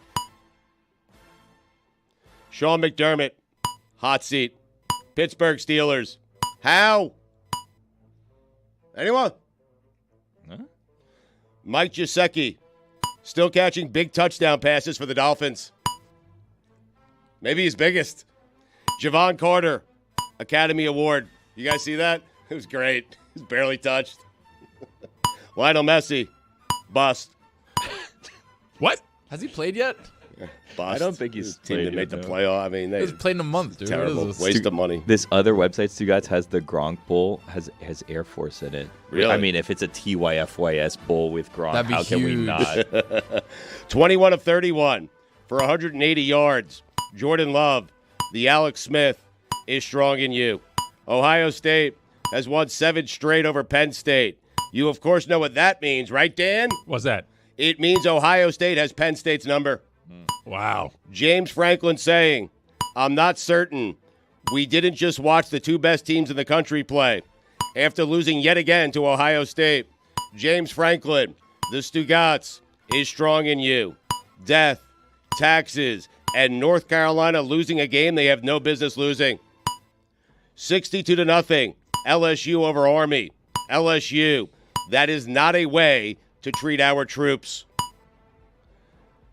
Sean McDermott, hot seat. Pittsburgh Steelers. How? Anyone? Huh? Mike Gesicki, still catching big touchdown passes for the Dolphins. Maybe his biggest. Javon Carter, Academy Award. You guys see that? It was great. He was barely touched. Lionel Messi, bust. What? Has he played yet? Bust. I don't think he's His team that played made the yet, no. playoff. I mean, He they hasn't played in a month, dude. terrible What is this? waste of money. This other website, Stugotz, has the Gronk Bowl, has Air Force in it. Really? I mean, if it's a TYFYS Bowl with Gronk, That'd be how can we huge. not? 21 of 31 for 180 yards. Jordan Love, the Alex Smith, is strong in you. Ohio State has won 7 straight over Penn State. You, of course, know what that means, right, Dan? What's that? It means Ohio State has Penn State's number. Wow. James Franklin saying, I'm not certain. We didn't just watch the two best teams in the country play. After losing yet again to Ohio State, James Franklin, the Stugotz, is strong in you. Death, taxes, and North Carolina losing a game they have no business losing. 62-0, LSU over Army. LSU, that is not a way to treat our troops.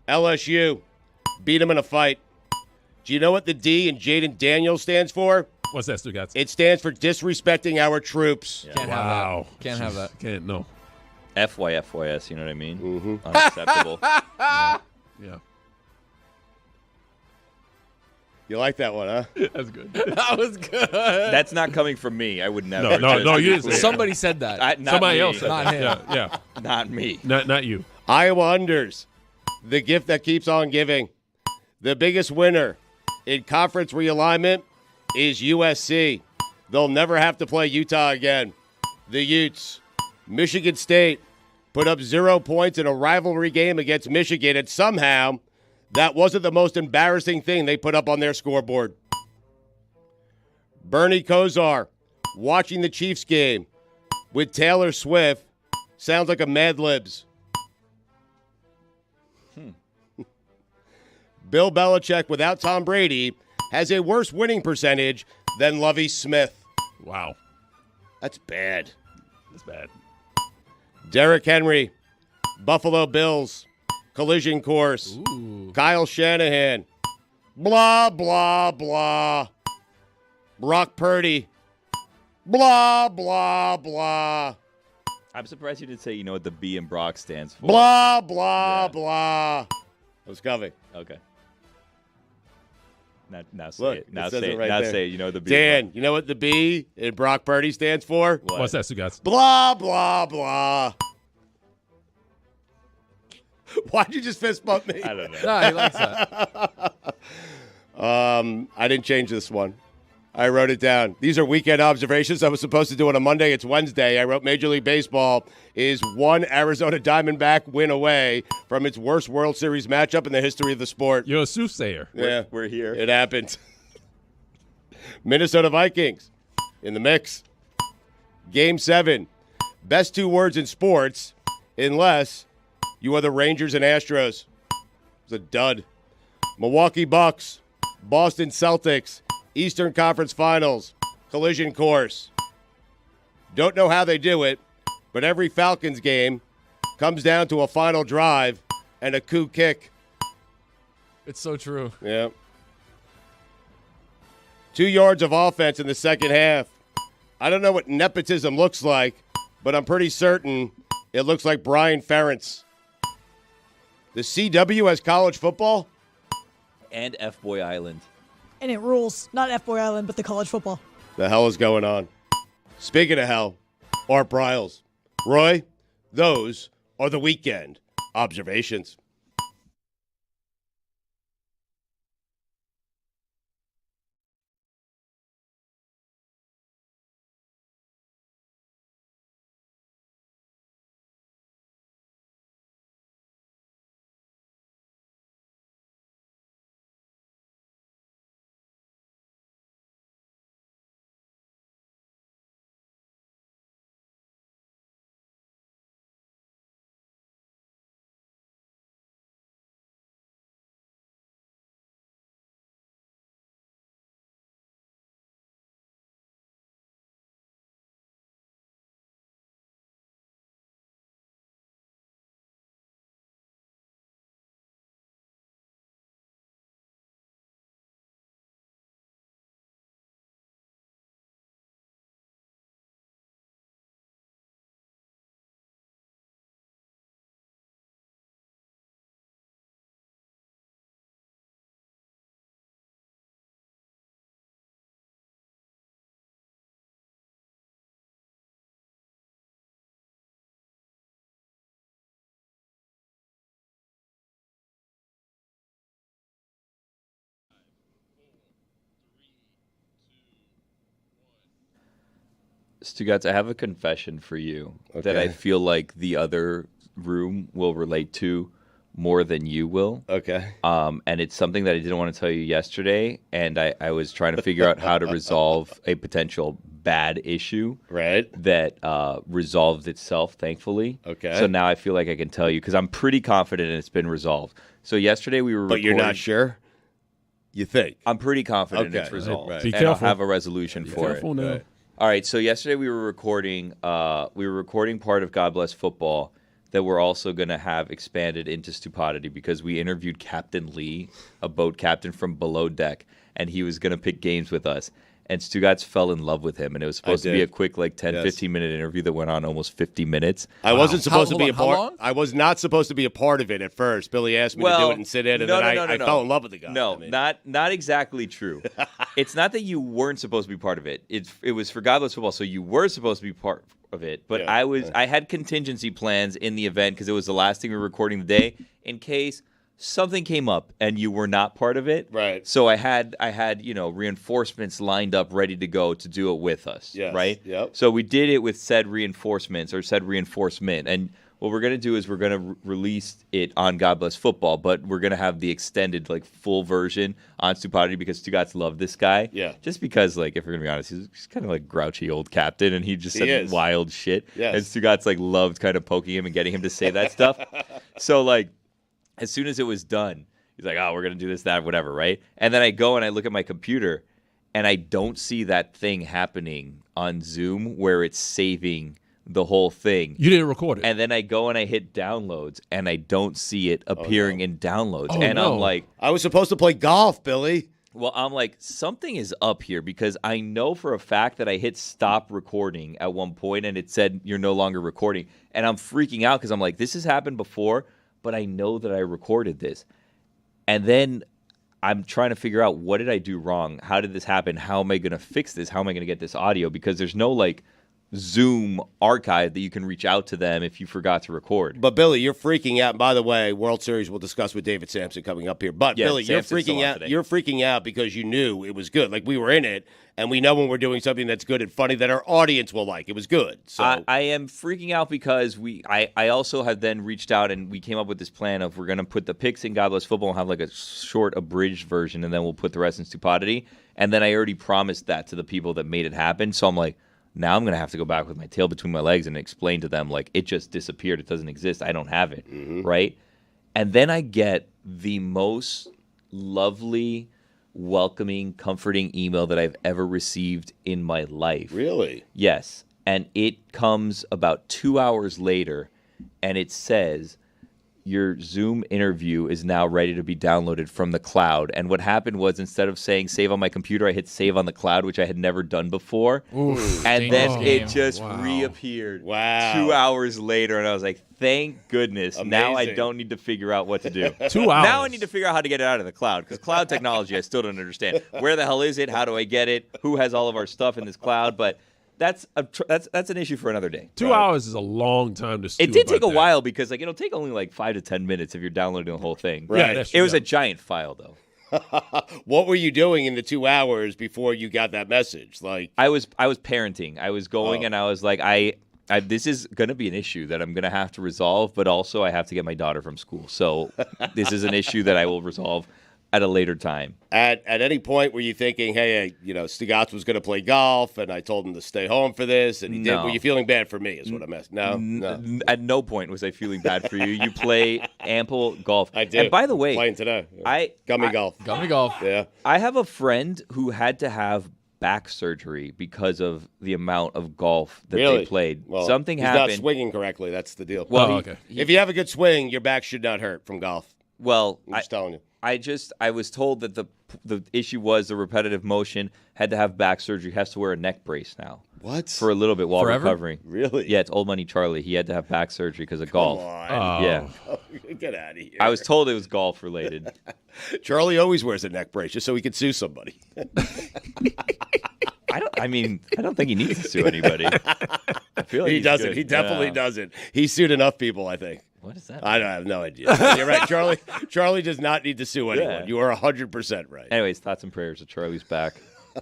LSU, beat them in a fight. Do you know what the D in Jaden Daniels stands for? What's that, Stugotz? It stands for disrespecting our troops. Can't Wow. have that. Can't have that. Can't, no. FYFYS, you know what I mean? Unacceptable. Yeah. You like that one, huh? That's good. That was good. That's not coming from me. I would never. No, you didn't say that. Somebody said that. Not Somebody me. else said Not that. him. Yeah. Not me. Not you. Iowa unders, the gift that keeps on giving. The biggest winner in conference realignment is USC. They'll never have to play Utah again. The Utes. Michigan State put up 0 points in a rivalry game against Michigan, and somehow that wasn't the most embarrassing thing they put up on their scoreboard. Bernie Kosar watching the Chiefs game with Taylor Swift sounds like a Mad Libs. Bill Belichick without Tom Brady has a worse winning percentage than Lovie Smith. Wow. That's bad. That's bad. Derrick Henry, Buffalo Bills, collision course. Ooh. Kyle Shanahan, blah, blah, blah. Brock Purdy, blah, blah, blah. I'm surprised you didn't say you know what the B in Brock stands for. Blah, blah, blah. I was coming. Okay. Now say Look, it. Now it says say it it. right Now there. say it. You know the B. Dan, you know what the B in Brock Purdy stands for? What? What's that, Stugotz? Blah, blah, blah. Why'd you just fist bump me? I don't know. Nah, he likes that. I didn't change this one. I wrote it down. These are weekend observations. I was supposed to do it on Monday. It's Wednesday. I wrote Major League Baseball is one Arizona Diamondback win away from its worst World Series matchup in the history of the sport. You're a soothsayer. Yeah, We're here. it happened. Minnesota Vikings in the mix. Game 7. Best 2 words in sports, unless you are the Rangers and Astros. It's a dud. Milwaukee Bucks, Boston Celtics, Eastern Conference Finals, collision course. Don't know how they do it, but every Falcons game comes down to a final drive and a coup kick. It's so true. Yeah. 2 yards of offense in the second half. I don't know what nepotism looks like, but I'm pretty certain it looks like Brian Ferentz. The CW has college football? And F Boy Island. And it rules. Not F-Boy Island, but the college football. The hell is going on? Speaking of hell, Art Briles. Roy, those are the weekend observations. Stugotz, I have a confession for you that I Okay. feel like the other room will relate to more than you will. Okay. And it's something that I didn't want to tell you yesterday, and I was trying to figure out how to resolve a potential bad issue Right. that resolved itself, thankfully. Okay. So now I feel like I can tell you because I'm pretty confident it's been resolved. So yesterday we were But you're not recording- sure? You think? I'm pretty confident Okay, it's resolved. right. Be And I'll careful. have a resolution for Careful it. now. Right. All right, so yesterday we were recording part of God Bless Football that we're also going to have expanded into Stupidity because we interviewed Captain Lee, a boat captain from Below Deck, and he was going to pick games with us. And Stugotz fell in love with him, and it was supposed to be did. a quick 10, Yes. 15-minute interview that went on almost 50 minutes. I wasn't supposed to Hold be on, a how part. long? I was not supposed to be a part of it at first. Billy asked me to do it and sit in, and no, then no, I no. fell in love with the guy. No, I mean, not exactly true. It's not that you weren't supposed to be part of it. It was for God Bless Football, so you were supposed to be part of it. But Yeah, I had contingency plans in the event because it was the last thing we were recording the day in case something came up and you were not part of it. Right. So I had reinforcements lined up ready to go to do it with us. Yes. Right. Yep. So we did it with said reinforcements or said reinforcement. And what we're going to do is we're going to release it on God Bless Football, but we're going to have the extended, full version on Stupidity because Stugotz loved this guy. Yeah. Just because, if we're going to be honest, he's kind of like grouchy old captain, and he just said wild shit. Yes. And Stugotz, loved kind of poking him and getting him to say that stuff. So, as soon as it was done, he's like, oh, we're going to do this, that, whatever, right? And then I go and I look at my computer, and I don't see that thing happening on Zoom where it's saving the whole thing. You didn't record it. And then I go and I hit downloads, and I don't see it appearing in downloads. Oh, and no. I'm like, I was supposed to play golf, Billy. well, I'm like, something is up here because I know for a fact that I hit stop recording at one point and it said you're no longer recording. And I'm freaking out because I'm like, this has happened before, but I know that I recorded this. And then I'm trying to figure out, what did I do wrong? How did this happen? How am I going to fix this? How am I going to get this audio? Because there's no Zoom archive that you can reach out to them if you forgot to record. But Billy, you're freaking out. By the way, World Series we'll discuss with David Sampson coming up here. But Yeah, Billy, you're Sampson's still freaking on out. today. You're freaking out because you knew it was good. We were in it, and we know when we're doing something that's good and funny that our audience will like. It was good. So I am freaking out because I also have then reached out and we came up with this plan of we're going to put the picks in God Bless Football and have a short abridged version, and then we'll put the rest in Stupidity. And then I already promised that to the people that made it happen. So I'm like, now I'm going to have to go back with my tail between my legs and explain to them, it just disappeared. It doesn't exist. I don't have it, right? And then I get the most lovely, welcoming, comforting email that I've ever received in my life. really, Yes. And it comes about 2 hours later, and it says, your Zoom interview is now ready to be downloaded from the cloud. And what happened was, instead of saying save on my computer, I hit save on the cloud, which I had never done before. Oof, And then dangerous it game. just reappeared Wow. 2 hours later. And I was like, thank goodness. Now I Amazing. don't need to figure out what to do. 2 hours. Now I need to figure out how to get it out of the cloud, because cloud technology I still don't understand. Where the hell is it? How do I get it? Who has all of our stuff in this cloud? But that's an issue for another day. 2 hours is a long time to stew It did take a about that. while because it'll take only 5 to 10 minutes if you're downloading the whole thing. Right. Yeah, that's It was true. a giant file though. what were you doing in the 2 hours before you got that message? I was parenting. I was going and I was like, this is going to be an issue that I'm going to have to resolve, but also I have to get my daughter from school. So this is an issue that I will resolve at a later time. At any point were you thinking, hey, Stugotz was going to play golf, and I told him to stay home for this, and he did? No. Were you feeling bad for me? Is what I'm asking. No. At no point was I feeling bad for you. You play ample golf. I do. And by the way, Playing today. Gummy golf. Gummy golf. Yeah. I have a friend who had to have back surgery because of the amount of golf that Really? they played. Well, Something he's happened. not swinging correctly. That's the deal. Well, Oh, okay. if you have a good swing, your back should not hurt from golf. Well, I'm just telling you. I was told that the issue was the repetitive motion, had to have back surgery, has to wear a neck brace now What? for a little bit while Forever? recovering. Really? Yeah, it's Old Money Charlie. He had to have back surgery because of golf. Come on. Oh. Yeah. Get out of here. I was told it was golf related. Charlie always wears a neck brace just so he can sue somebody. I don't think he needs to sue anybody. I feel like He he's doesn't. good. He definitely Yeah. doesn't. He's sued enough people, I think. What is that? I have no idea. You're right. Charlie does not need to sue anyone. Yeah. You are 100% right. Anyways, thoughts and prayers to Charlie's back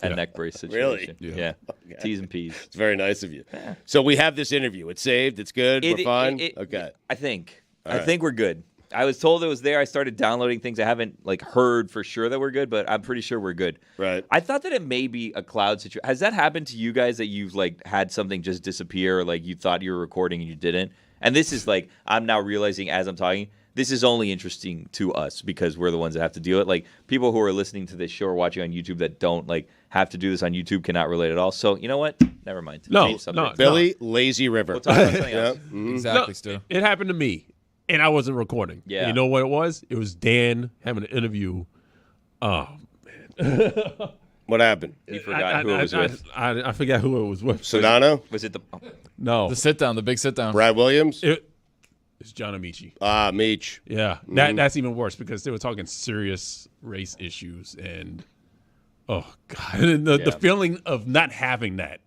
and neck brace situation. Really? Yeah. T's and P's. It's very nice of you. So we have this interview. It's saved. It's good. We're fine. Okay. I think we're good. I was told it was there. I started downloading things. I haven't heard for sure that we're good, but I'm pretty sure we're good. Right. I thought that it may be a cloud situation. Has that happened to you guys that you've had something just disappear, or you thought you were recording and you didn't? And this is I'm now realizing as I'm talking, this is only interesting to us because we're the ones that have to deal with it. People who are listening to this show or watching on YouTube that don't have to do this on YouTube cannot relate at all. So you know what? Never mind. No, Change subject. no. Billy, Lazy River. We'll talk about something else. Exactly, Stu. It happened to me, and I wasn't recording. Yeah. And you know what it was? It was Dan having an interview. Oh, What happened? He forgot who it was with. I forgot who it was with. Sedano? Was it the? No, The sit down, the big sit down. Brad Williams? it's John Amici. Meech. Yeah, that's even worse because they were talking serious race issues and oh god, and the feeling of not having that.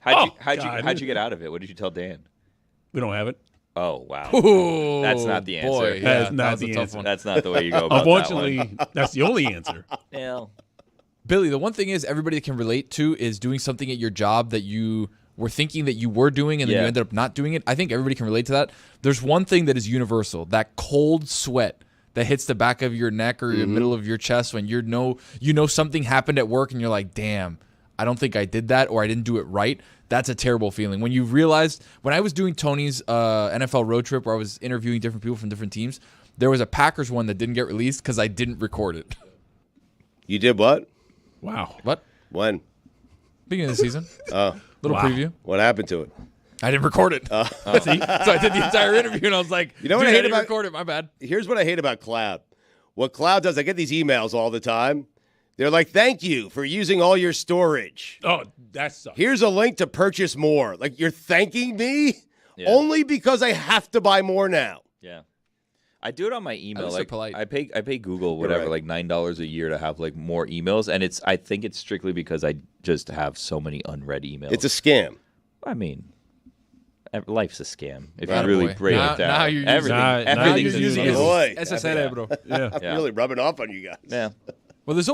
How'd God. you get out of it? What did you tell Dan? We don't have it. Oh, wow. Ooh, That's not the answer. Boy, That's yeah, not that was the a tough answer. one. That's not the way you go about Unfortunately, that's the only answer. that one. Well, Billy, the one thing is everybody can relate to is doing something at your job that you were thinking that you were doing and then you ended up not doing it. I think everybody can relate to that. There's one thing that is universal, that cold sweat that hits the back of your neck or the middle of your chest when you know something happened at work and you're like, damn, I don't think I did that or I didn't do it right. That's a terrible feeling. When you realize, when I was doing Tony's NFL road trip where I was interviewing different people from different teams, there was a Packers one that didn't get released because I didn't record it. You did what? Wow. What? When? Beginning of the season. Little Wow. preview. What happened to it? I didn't record it. See? So I did the entire interview and I was like, You know what dude, I hate didn't about- record it. My bad. Here's what I hate about Cloud. What Cloud does, I get these emails all the time. They're like, thank you for using all your storage. Oh, that sucks. Here's a link to purchase more. Like, you're thanking me Yeah. only because I have to buy more now. yeah. I do it on my email. least they're Like polite. I pay Google whatever, right. like $9 a year to have like more emails, and I think it's strictly because I just have so many unread emails. It's a scam. I mean, life's a scam if Attaboy. you really break Now- it down. now you're using- everything, now everything's you're a using scam. it. Boy. Ese cerebro. Yeah. I'm really rubbing off on you guys. Yeah. Well, there's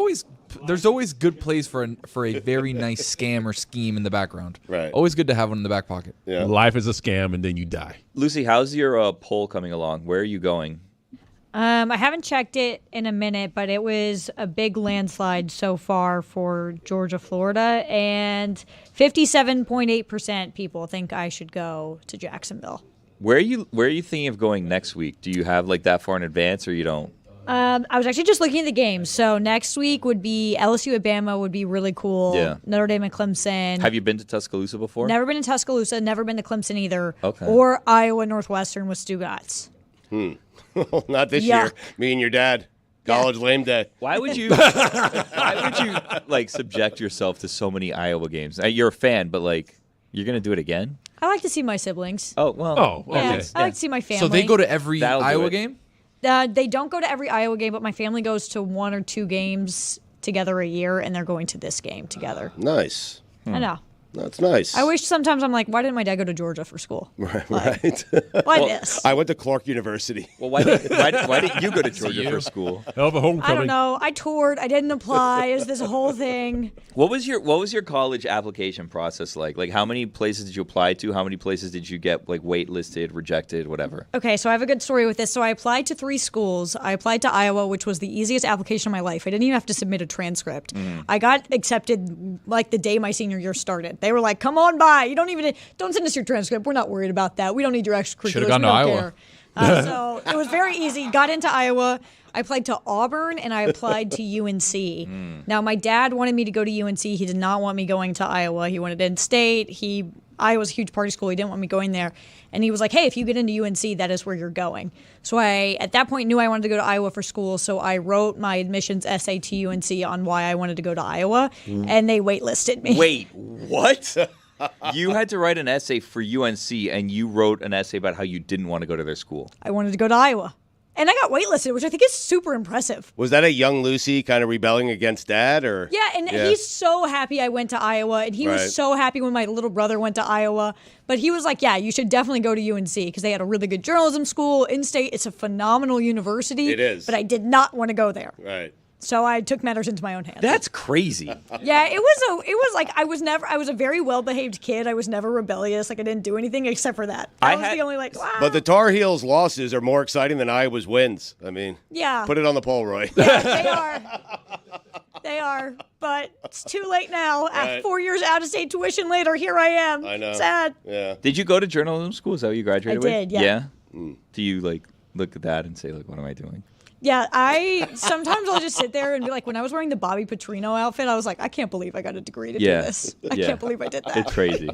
always good plays for a very nice scam or scheme in the background. Right. Always good to have one in the back pocket. Yeah. Life is a scam, and then you die. Lucy, how's your poll coming along? Where are you going? I haven't checked it in a minute, but it was a big landslide so far for Georgia, Florida, and 57.8% people think I should go to Jacksonville. Where are you thinking of going next week? Do you have like that far in advance, or you don't? I was actually just looking at the games. So next week would be LSU at Bama would be really cool. Yeah. Notre Dame and Clemson. Have you been to Tuscaloosa before? Never been to Tuscaloosa, never been to Clemson either. Okay. Or Iowa Northwestern with Stugotz. Not this Yuck. year. Me and your dad. College lame day. Why would you like subject yourself to so many Iowa games? You're a fan, but like you're gonna do it again? I like to see my siblings. Oh well. Oh, Yeah, okay. I like to see my family. So they go to every That'll do Iowa it. game? They don't go to every Iowa game, but my family goes to one or two games together a year, and they're going to this game together. Nice. I know. That's nice. I wish sometimes I'm like, why didn't my dad go to Georgia for school? Right. Why this? I went to Clark University. Well, why didn't you go to Georgia for school? Hell of a homecoming. I don't know. I toured. I didn't apply. It was this whole thing. What was your college application process like? Like how many places did you apply to? How many places did you get like waitlisted, rejected, whatever? Okay, so I have a good story with this. So I applied to 3 schools. I applied to Iowa, which was the easiest application of my life. I didn't even have to submit a transcript. I got accepted like the day my senior year started. They were like, "Come on by. You don't send us your transcript. We're not worried about that. We don't need your extracurriculars. Should've gone we to don't Iowa." care." So it was very easy. Got into Iowa. I applied to Auburn and I applied to UNC. Now, my dad wanted me to go to UNC. He did not want me going to Iowa. He wanted in-state. Iowa's a huge party school. He didn't want me going there. And he was like, hey, if you get into UNC, that is where you're going. So I, at that point, knew I wanted to go to Iowa for school. So I wrote my admissions essay to UNC on why I wanted to go to Iowa. And they waitlisted me. Wait, what? You had to write an essay for UNC, and you wrote an essay about how you didn't want to go to their school. I wanted to go to Iowa. And I got waitlisted, which I think is super impressive. Was that a young Lucy kind of rebelling against dad, or? Yeah, and he's so happy I went to Iowa, and he Right. was so happy when my little brother went to Iowa. But he was like, yeah, you should definitely go to UNC because they had a really good journalism school. In-state, it's a phenomenal university. It is. But I did not want to go there. Right. So I took matters into my own hands. That's crazy. Yeah, it was like I was a very well-behaved kid. I was never rebellious. Like I didn't do anything except for that. That was the only like, wow. But the Tar Heels' losses are more exciting than Iowa's wins. I mean, Yeah. put it on the poll, Roy. Yeah, they are. They are. But it's too late now. Right. 4 years out of state tuition later, here I am. I know. Sad. Yeah. Did you go to journalism school? Is that what you graduated I with? did, yeah. Do you like look at that and say like, what am I doing? Yeah, sometimes I'll just sit there and be like, when I was wearing the Bobby Petrino outfit, I was like, I can't believe I got a degree to do this. I can't believe I did that. It's crazy.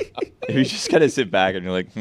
You just gotta sit back and you're like,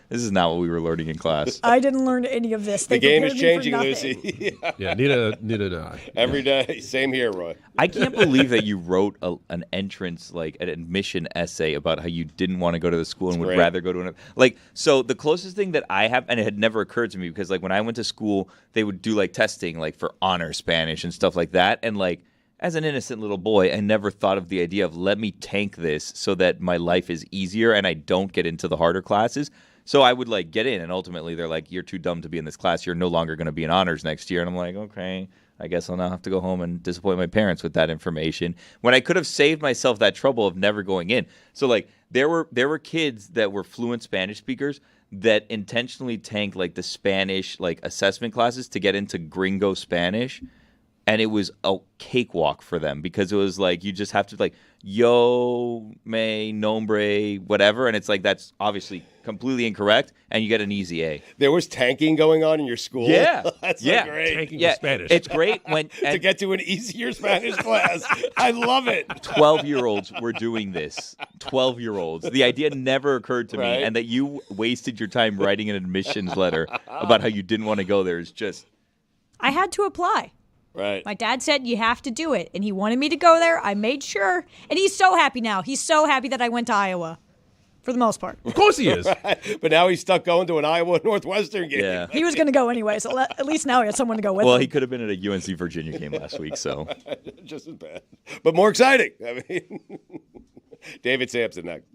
this is not what we were learning in class. I didn't learn any of this. The They game is prepared me for changing, nothing. Lucy. Yeah, neither did I. Every day. Same here, Roy. I can't believe that you wrote an entrance, like an admission essay about how you didn't want to go to the school and would great. rather go to like. So the closest thing that I have, and it had never occurred to me because like when I went to school, they would do like testing like for honor Spanish and stuff like that, and like as an innocent little boy, I never thought of the idea of let me tank this so that my life is easier and I don't get into the harder classes. So I would like get in, and ultimately they're like, "You're too dumb to be in this class. You're no longer going to be in honors next year." And I'm like, "Okay, I guess I'll now have to go home and disappoint my parents with that information." When I could have saved myself that trouble of never going in. So like there were kids that were fluent Spanish speakers that intentionally tanked like the Spanish like assessment classes to get into Gringo Spanish. And it was a cakewalk for them because it was like you just have to like yo me nombre whatever, and it's like that's obviously completely incorrect, and you get an easy A. There was tanking going on in your school. Yeah, That's yeah. so great. Tanking with Spanish. It's great when To get to an easier Spanish class. I love it. 12-year-olds were doing this. 12-year-olds. The idea never occurred to Right. me, and that you wasted your time writing an admissions letter about how you didn't want to go there is just. I had to apply. Right. My dad said you have to do it, and he wanted me to go there. I made sure, and he's so happy now. He's so happy that I went to Iowa, for the most part. Of course he is. But now he's stuck going to an Iowa Northwestern game. Yeah. He was going to go anyway, so at least now he has someone to go with Well, him. he could have been at a UNC Virginia game last week, so. Just as bad. But more exciting. I mean, David Sampson next.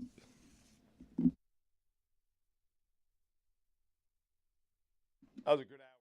That was a good hour.